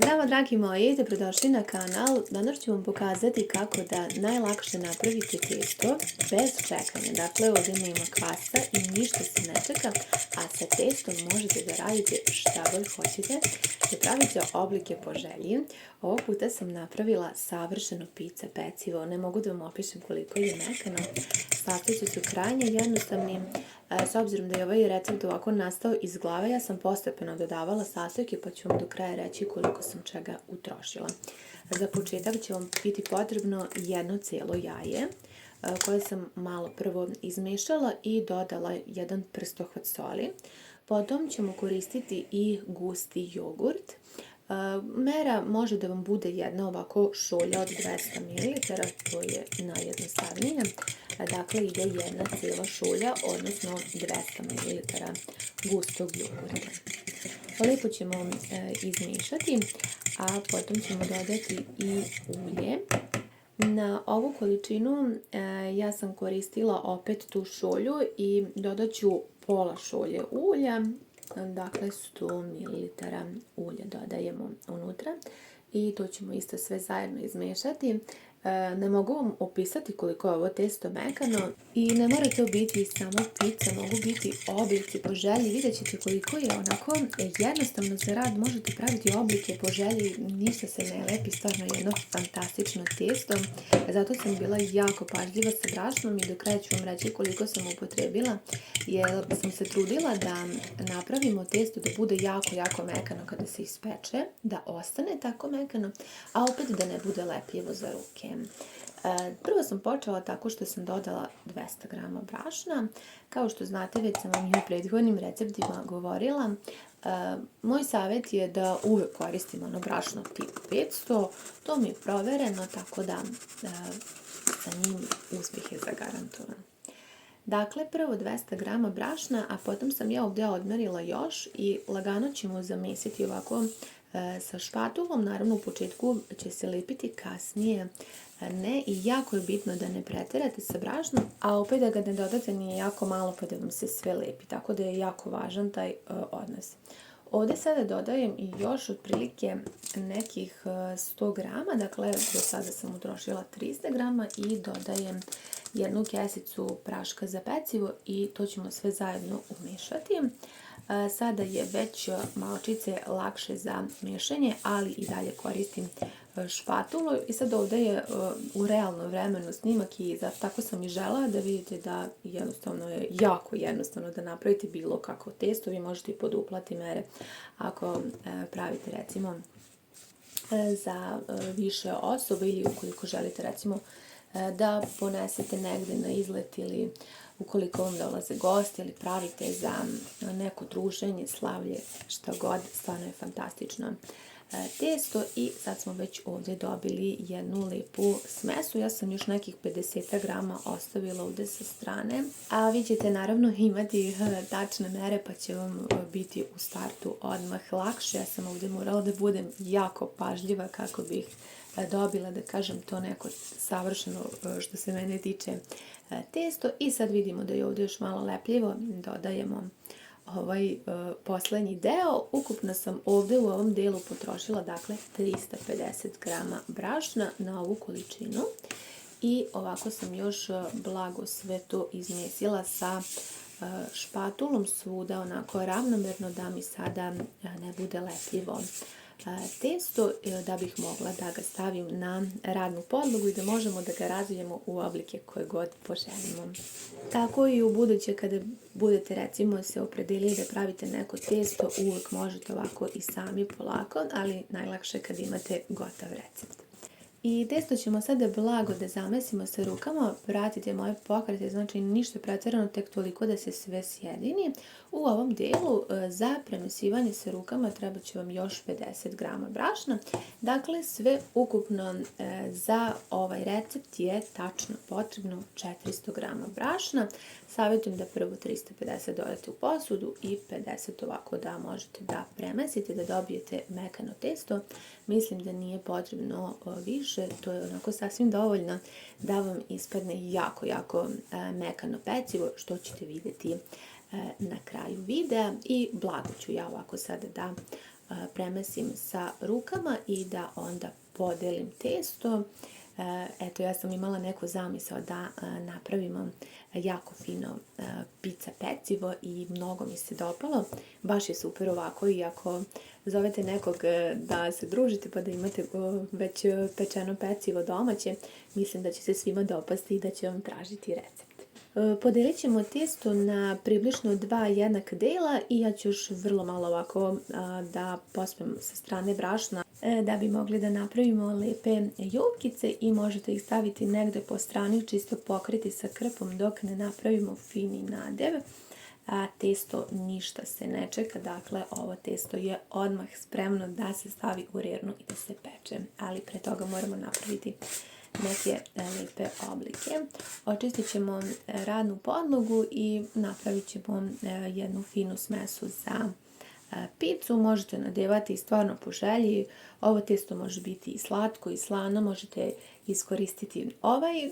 Zdravo dragi moji, dobrodošli na kanal. Danas ću vam pokazati kako da najlakše napravite testo bez čekanja. Dakle, ovdje nema kvasa i ništa se ne čeka, a sa testom možete da radite šta god hoćete, da pravite oblike po želji. Ovog puta sam napravila savršeno pizza pecivo. Ne mogu da vam opišem koliko je mekano. Sastojci su krajnje jednostavni. S obzirom da je ovaj recept ovako nastao iz glave, ja sam postepeno dodavala sastojke, pa ću vam do kraja reći koliko sam čega utrošila. Za početak će vam biti potrebno jedno cijelo jaje, koje sam malo prvo izmešala i dodala jedan prstohvat soli. Potom ćemo koristiti i gusti jogurt. Mera može da vam bude jedna ovako šolja od 200 ml, to je najjednostavnije. Dakle, ide jedna cijela šolja, odnosno 200 ml gustog jogurta. Lijepo ćemo izmiješati, a potom ćemo dodati i ulje. Na ovu količinu ja sam koristila opet tu šolju i dodat ću pola šolje ulja. Dakle, 100 ml ulja dodajemo unutra i to ćemo isto sve zajedno izmešati. Ne mogu vam opisati koliko je ovo testo mekano i ne mora to biti samo pizza, mogu biti oblici po želji. Vidjet ćete koliko je onako jednostavno za rad, možete praviti oblike po želji, ništa se ne lepi, stvarno jedno fantastično testo. Zato sam bila jako pažljiva sa brašnom i do kraja ću vam reći koliko sam upotrebila, jer sam se trudila da napravimo testo da bude jako mekano kada se ispeče, da ostane tako mekano, a opet da ne bude lepljivo za ruke. Prvo sam počela tako što sam dodala 200 g brašna. Kao što znate, već sam vam i u prethodnim receptima govorila. Moj savjet je da uvek koristim ono brašno tip 500. To mi je provereno, tako da sa njim uspjeh je zagarantovan. Dakle, prvo 200 g brašna, a potom sam ja ovdje odmerila još i lagano ćemo zamesiti ovako sa špatulom. Naravno, u početku će se lepiti, kasnije ne, i jako je bitno da ne preterate sa brašnom, a opet da ga ne dodate nije jako malo pa da vam se sve lepi, tako da je jako važan taj odnos. Ovdje sada dodajem i još otprilike nekih 100 g, dakle do sada sam utrošila 300 g i dodajem jednu kesicu praška za pecivo i to ćemo sve zajedno umešati. Sada je već malčice lakše za miješanje, ali i dalje koristim špatulu i sad ovdje je u realnom vremenu snimak i tako sam i želela da vidite da jednostavno je jako jednostavno da napravite bilo kakvo testo. Vi možete i poduplati mere ako pravite recimo za više osoba ili ukoliko želite recimo da ponesete negdje na izlet ili ukoliko vam dolaze gosti ili pravite za neko druženje, slavlje, šta god, stvarno je fantastično testo. I sad smo već ovdje dobili jednu lijepu smesu. Ja sam još nekih 50 g ostavila ovdje sa strane, a vi ćete naravno imati tačne mere pa će vam biti u startu odmah lakše. Ja sam ovdje morala da budem jako pažljiva kako bih dobila, da kažem, to neko savršeno što se mene tiče testo. I sad vidimo da je ovdje još malo lepljivo, dodajemo ovaj poslednji deo. Ukupno sam ovdje u ovom delu potrošila dakle 350 g brašna na ovu količinu i ovako sam još blago sve to izmjesila sa špatulom svuda onako ravnomerno da mi sada ne bude lepljivo testo, da bih mogla da ga stavim na radnu podlogu i da možemo da ga razvijemo u oblike koje god poželimo. Tako i u buduće kada budete recimo se opredelili da pravite neko testo, uvijek možete ovako i sami polako, ali najlakše kad imate gotov recept. I testo ćemo sada blago da zamesimo sa rukama, pratite moje pokrete, znači ništa pretjerano, tek toliko da se sve sjedini. U ovom delu za premesivanje sa rukama treba će vam još 50 g brašna. Dakle, sve ukupno za ovaj recept je tačno potrebno 400 g brašna. Savjetujem da prvo 350 dodate u posudu i 50 ovako da možete da premesite, da dobijete mekano testo. Mislim da nije potrebno više, to je onako sasvim dovoljno da vam ispadne jako mekano pecivo, što ćete vidjeti na kraju videa. I blago ću ja ovako sada da premesim sa rukama i da onda podelim testo. Eto, ja sam imala neku zamisao da napravimo jako fino pizza pecivo i mnogo mi se dopalo. Baš je super ovako, i ako zovete nekog da se družite pa da imate već pečeno pecivo domaće, mislim da će se svima dopasti i da će vam tražiti recept. Podelit ćemo testo na približno 2 jednaka dela i ja ću još vrlo malo ovako da pospem sa strane brašna da bi mogli da napravimo lepe jupkice i možete ih staviti negde po strani, čisto pokriti sa krpom dok ne napravimo fini nadev. A testo ništa se ne čeka, dakle ovo testo je odmah spremno da se stavi u rernu i da se peče, ali pre toga moramo napraviti neke lepe oblike. Očistit ćemo radnu podlogu i napravit ćemo jednu finu smesu za picu. Možete nadevati stvarno po želji. Ovo testo može biti i slatko i slano, možete iskoristiti ovaj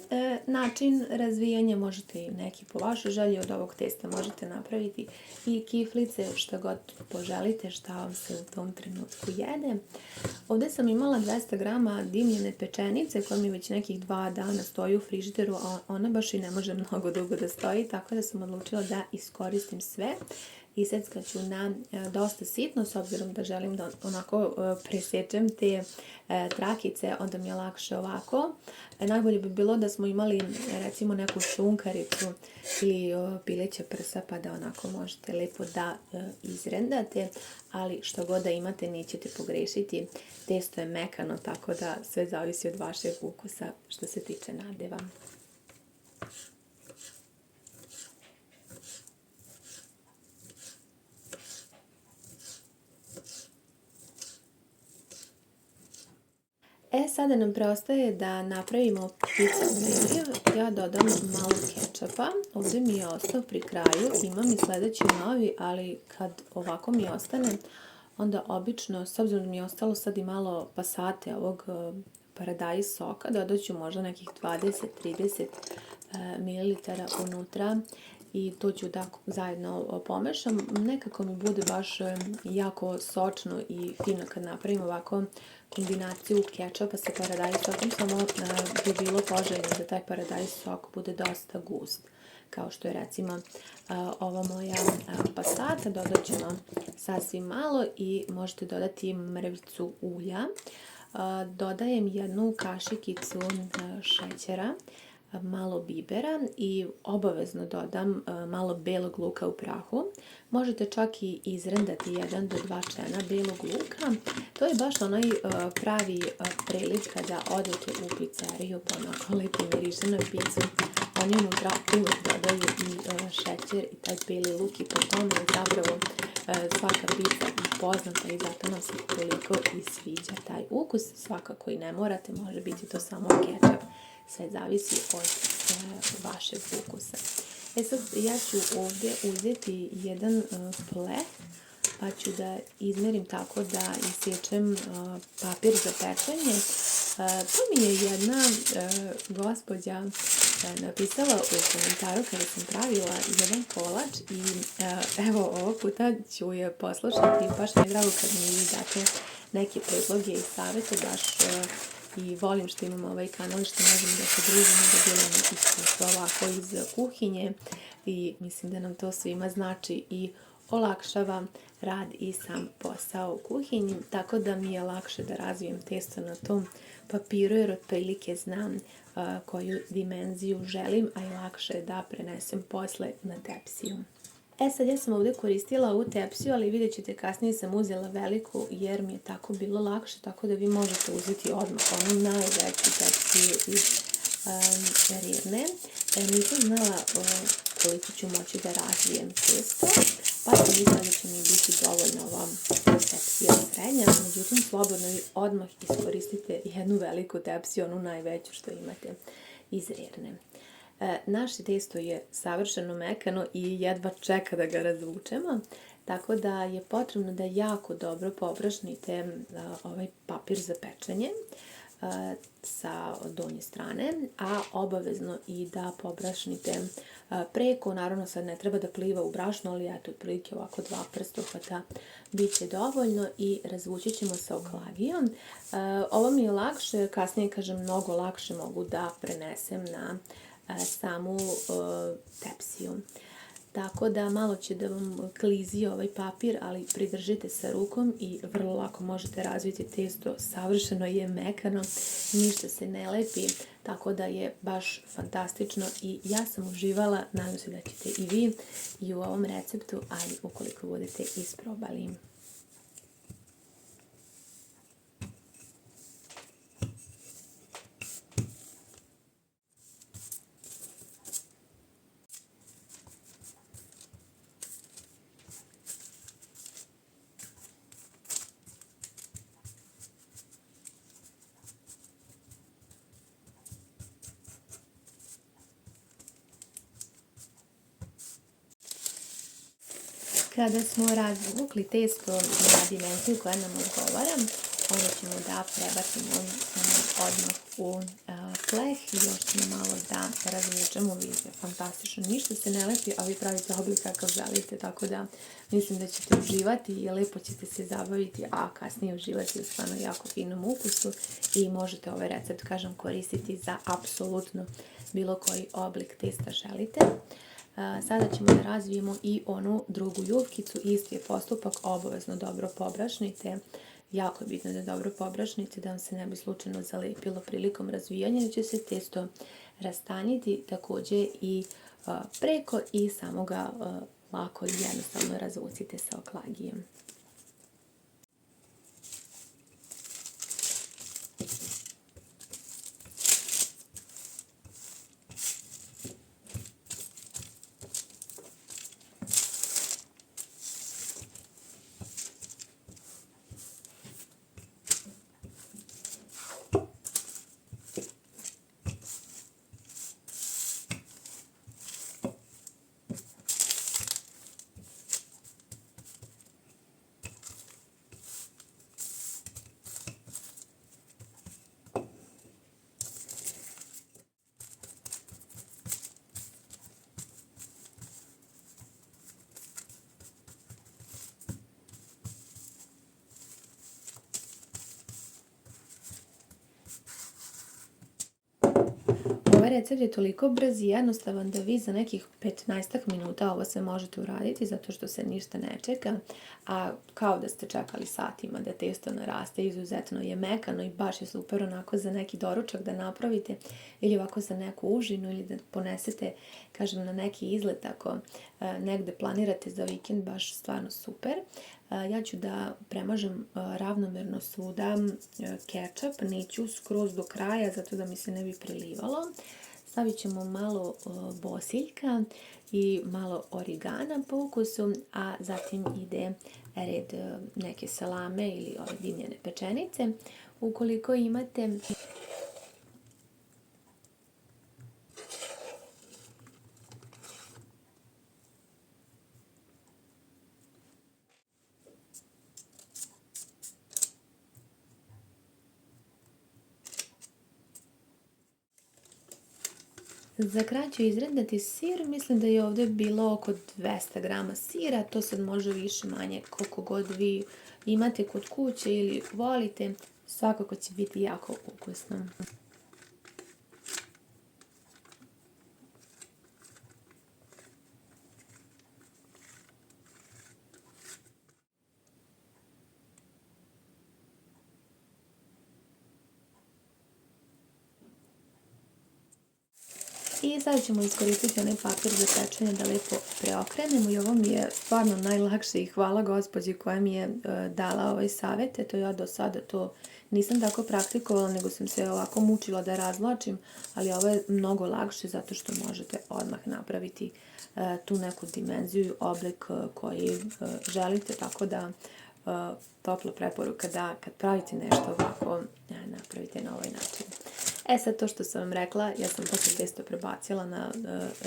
način razvijanja, možete i neki po vašoj želji. Od ovog testa možete napraviti i kiflice, što god poželite, šta vam se u tom trenutku jede. Ovdje sam imala 200 grama dimljene pečenice koja mi već nekih 2 dana stoji u frižideru, a ona baš i ne može mnogo dugo da stoji, tako da sam odlučila da iskoristim sve. Iseckat ću na dosta sitno, s obzirom da želim da onako presečem te trakice, onda mi je lakše ovako. Najbolje bi bilo da smo imali recimo neku šunkaricu ili pileća prsa, pa da onako možete lepo da izrendate, ali što god da imate nećete pogrešiti. Testo je mekano, tako da sve zavisi od vašeg ukusa što se tiče nadeva. Sada nam preostaje da napravimo pizza priliv. Ja dodam malo kečapa. Ovdje mi je ostao pri kraju. Imam i sljedeći novi, ali kad ovako mi ostane, onda obično, s obzirom da mi je ostalo sad i malo pasate ovog paradajz soka, dodat ću možda nekih 20-30 ml unutra i to ću da zajedno pomešam. Nekako mi bude baš jako sočno i fino kad napravim ovako kombinaciju kečapa sa paradajz sokom, samo bi bilo poželjno da taj paradajz sok bude dosta gust. Kao što je recimo ova moja pasata, dodat ćemo sasvim malo i možete dodati mrvicu ulja. Dodajem jednu kašikicu šećera, malo bibera i obavezno dodam malo belog luka u prahu. Možete čak i izrendati 1 do 2 čena belog luka. To je baš onaj pravi preliv kada odete u pizzeriju pa onako lepo miriše na picu. Oni unutra uvek dodaju i šećer i taj beli luk i po tome je zapravo svaka pizza poznata i zato nam se toliko i sviđa taj ukus. Svakako i ne morate, može biti to samo kečap. Sve zavisi od vašeg ukusa. Sad ja ću ovdje uzeti jedan pleh, pa ću da izmerim tako da isječem papir za pečenje. To mi je jedna gospođa napisala u komentaru kada sam pravila jedan kolač i evo ovog puta ću je poslušati. Baš mi je drago kad mi date neke predloge i savjete, baš i volim što imamo ovaj kanal, što možemo da se družimo, da delimo iskustvo ovako iz kuhinje i mislim da nam to svima znači i olakšava rad i sam posao u kuhinji, tako da mi je lakše da razvijem testo na tom papiru jer otprilike znam koju dimenziju želim, a i lakše je da prenesem posle na tepsiju. Sad ja sam ovdje koristila ovu tepsiju, ali vidjet ćete kasnije sam uzela veliku jer mi je tako bilo lakše, tako da vi možete uzeti odmah onu najveću tepsiju iz rerne. Nisam znala koliko ću moći da razvijem testo, pa sam mislila da će mi biti dovoljno ova tepsija srednja, međutim slobodno vi odmah iskoristite jednu veliku tepsiju, onu najveću što imate iz rerne. Naše testo je savršeno mekano i jedva čeka da ga razvučemo, tako da je potrebno da jako dobro poprašnite ovaj papir za pečenje. sa donje strane, a obavezno i da pobrašnite preko. Naravno sad ne treba da pliva u brašno, ali eto otprilike ovako 2 prstohvata bit će dovoljno i razvući ćemo sa oklagijom. Ovo mi je lakše, kasnije kažem mnogo lakše mogu da prenesem na samu tepsiju. Tako da malo će da vam klizi ovaj papir, ali pridržite sa rukom i vrlo lako možete razviti testo. Savršeno je mekano, ništa se ne lepi, tako da je baš fantastično i ja sam uživala, nadam se da ćete i vi i u ovom receptu, ali ukoliko budete isprobali. Kada smo razvukli testo na dimenziju koja nam odgovara, onda ćemo da prebacimo odmah u pleh i još ćemo malo da razvučemo. Vidite, fantastično, ništa se ne lepi, a vi pravite oblik kakav želite, tako da mislim da ćete uživati i lepo ćete se zabaviti, a kasnije uživati u stvarno jako finom ukusu i možete ovaj recept, kažem, koristiti za apsolutno bilo koji oblik testa želite. Sada ćemo da razvijemo i onu drugu jufkicu, isti je postupak, obavezno dobro pobrašnite. Jako je bitno da dobro pobrašnite, da vam se ne bi slučajno zalepilo prilikom razvijanja, da će se testo rastanjiti također i preko i samo ga lako i jednostavno razvucite sa oklagijem. Ovaj recept je toliko brz i jednostavan da vi za nekih 15 minuta ovo sve možete uraditi zato što se ništa ne čeka, a kao da ste čekali satima da testo naraste, izuzetno je mekano i baš je super onako za neki doručak da napravite ili ovako za neku užinu ili da ponesete, kažem, na neki izlet ako negde planirate za vikend, baš stvarno super. Ja ću da premažem ravnomerno svuda kečap, neću skroz do kraja zato da mi se ne bi prilivalo. Stavit ćemo malo bosiljka i malo origana po ukusu, a zatim ide red neke salame ili ove dimljene pečenice. Ukoliko imate za kraj ću izrendati sir, mislim da je ovdje bilo oko 200 grama sira, to sad može više manje koliko god vi imate kod kuće ili volite, svakako će biti jako ukusno. I sada ćemo iskoristiti onaj papir za pečenje da lepo preokrenemo i ovo mi je stvarno najlakše i hvala gospođi koja mi je dala ovaj savjet. Eto ja do sada to nisam tako praktikovala, nego sam se ovako mučila da razvlačim, ali ovo je mnogo lakše zato što možete odmah napraviti tu neku dimenziju i oblik koji želite, tako da topla preporuka da kad pravite nešto ovako napravite na ovaj način. Sad to što sam vam rekla, ja sam posle testo prebacila na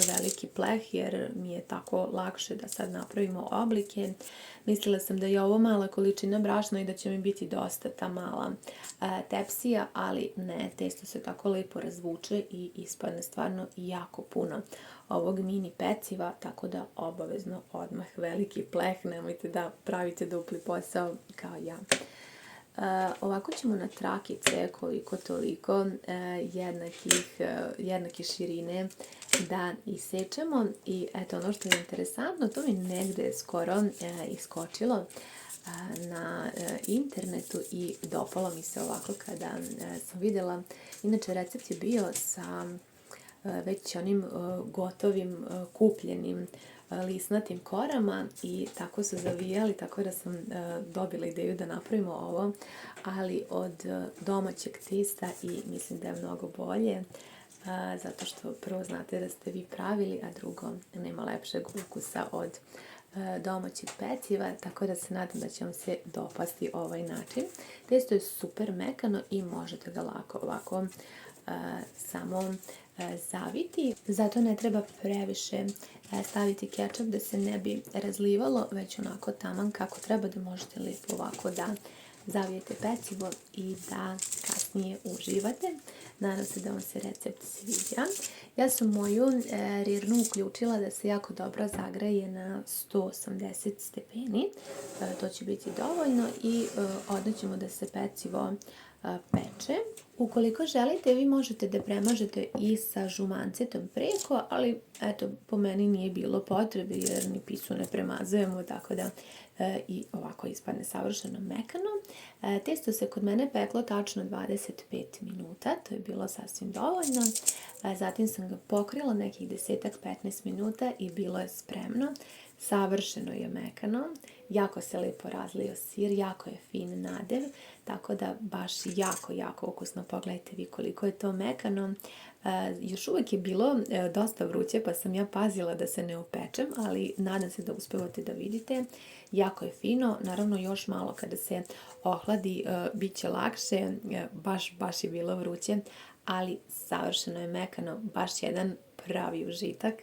veliki pleh jer mi je tako lakše da sad napravimo oblike. Mislila sam da je ovo mala količina brašna i da će mi biti dosta ta mala tepsija, ali ne, testo se tako lepo razvuče i ispadne stvarno jako puno ovog mini peciva, tako da obavezno odmah veliki pleh, nemojte da pravite dupli posao kao ja. Ovako ćemo na trakice koliko toliko jednake širine da isečemo i eto ono što je interesantno, to mi negde skoro iskočilo na internetu i dopalo mi se ovako kada sam vidjela. Inače recept je bio sa već onim gotovim kupljenim lisnatim korama i tako su zavijali, tako da sam dobila ideju da napravimo ovo, ali od domaćeg testa i mislim da je mnogo bolje, zato što prvo znate da ste vi pravili, a drugo nema lepšeg ukusa od domaćeg peciva, tako da se nadam da će vam se dopasti ovaj način. Testo je super mekano i možete ga lako ovako samo zaviti. Zato ne treba previše staviti kečap da se ne bi razlivalo, već onako taman kako treba, da možete lijepo ovako da zavijete pecivo i da kasnije uživate. Nadam se da vam se recept sviđa. Ja sam moju rirnu uključila da se jako dobro zagreje na 180 stepeni. To će biti dovoljno i odmah ćemo da se pecivo peče. Ukoliko želite, vi možete da premažete i sa žumancetom preko, ali eto, po meni nije bilo potrebe jer ni pisu ne premazujemo, tako da i ovako ispadne savršeno mekano. Testo se kod mene peklo tačno 25 minuta, to je bilo sasvim dovoljno. Zatim sam ga pokrila nekih 10-15 minuta i bilo je spremno. Savršeno je mekano, jako se lepo razlio sir, jako je fin nadev, tako da baš jako ukusno. Pogledajte vi koliko je to mekano. Još uvijek je bilo dosta vruće, pa sam ja pazila da se ne upečem, ali nadam se da uspevate da vidite. Jako je fino, naravno još malo kada se ohladi bit će lakše, baš je bilo vruće, ali savršeno je mekano, baš jedan pravi užitak.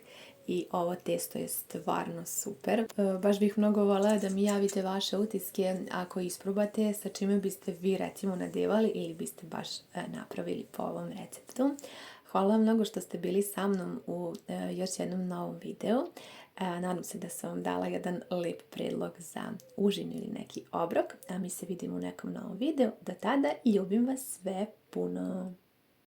I ovo testo je stvarno super. Baš bih mnogo voljela da mi javite vaše utiske ako isprobate, sa čime biste vi recimo nadevali ili biste baš napravili po ovom receptu. Hvala vam mnogo što ste bili sa mnom u još jednom novom videu. Nadam se da sam vam dala jedan lep predlog za užinu ili neki obrok, a mi se vidimo u nekom novom videu. Do tada, ljubim vas sve puno!